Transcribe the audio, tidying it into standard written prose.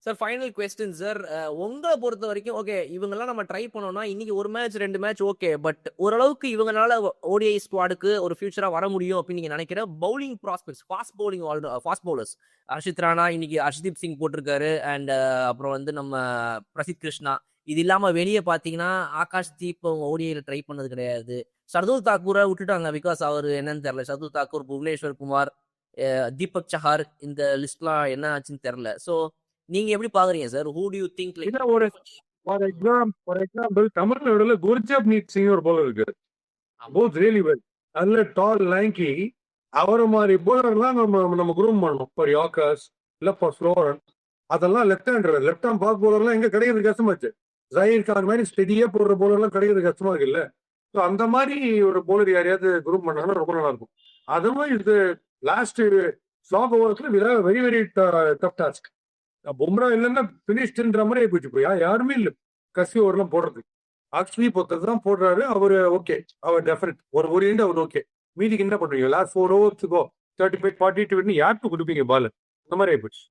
Sir final question sir. உங்கள பொறுத்த வரைக்கும் ஓகே, இவங்கலாம் நம்ம ட்ரை பண்ணோம்னா, இன்னைக்கு 1 மேட்ச் 2 மேட்ச் ஓகே. பட் ஓரளவுக்கு இவங்கனால ஓடிஐ ஸ்குவாடுக்கு ஒரு ஃபியூச்சரா வர முடியும் அப்படின்னு நீங்க நினைக்கிற bowling prospects, fast bowlers. Harshit Rana, இன்னைக்கு ஹர்ஷ்தீப் சிங் போட்டிருக்காரு. அண்ட் அப்புறம் வந்து நம்ம பிரசித் கிருஷ்ணா. இது இல்லாம வெளியே பாத்தீங்கன்னா ஆகாஷ் தீப் ஓடிஐல ட்ரை பண்ணது கிடையாது. ஷர்துல் தாக்கூரை விட்டுட்டாங்க பிகாஸ் அவர் என்னன்னு தெரியல. ஷர்துல் தாக்கூர், புவனேஸ்வர் குமார், தீபக் சஹார், இந்த லிஸ்ட்லாம் என்ன ஆச்சுன்னு தெரியல. ஸோ நீங்க எப்படி பாக்குறீங்க sir? Who to you think like இல்ல ஃபார் எக்ஸாம்பிள் தமிழ்நாடுல குர்ஜப்னீத் சிங் ஒரு போலர் இருக்கு. Both really well. நல்ல டால் லேங்கி. அவரை மாதிரி போலர்லாம் நம்ம குரூம் பண்ணணும். ஃபார் யாக்கர்ஸ் இல்ல ஃபார் ஸ்லோரன். அதெல்லாம் லெஃப்ட் ஹேம் ஃபாஸ்ட் போலர்லாம் எங்க கிடைக்கிறது கஷ்டமாச்சு. ஜஹீர் கான் மாதிரி ஸ்டெடியா போடுற போலர்லாம் கிடைக்கிறது கஷ்டமா இருக்கு இல்ல. ஸோ அந்த மாதிரி ஒரு போலர் யாரையாவது குரூப் பண்ணாங்கன்னா ரொம்ப நல்லா இருக்கும். அதுவும் இது லாஸ்ட் ஸ்லாக் ஓவர்ஸ்ல very very tough task. Bumrah இல்லைன்னா பினிஷ்டுன்ற மாதிரி போச்சு. போய் யாருமே இல்லை கசி ஓவர்லாம் போடுறது. ஆக்சுவலி பொறுத்தது தான் போடுறாரு அவரு. ஓகே, அவர் டெஃபினட் ஒரு எண்ட் அவர் ஓகே. மீதிக்கு என்ன பண்ணுவீங்க? லாஸ்ட் 4 ஓவர்ஸுக்கோ 35-40 யாருக்கு கொடுப்பீங்க பால்? அந்த மாதிரி ஆயிப்போச்சு.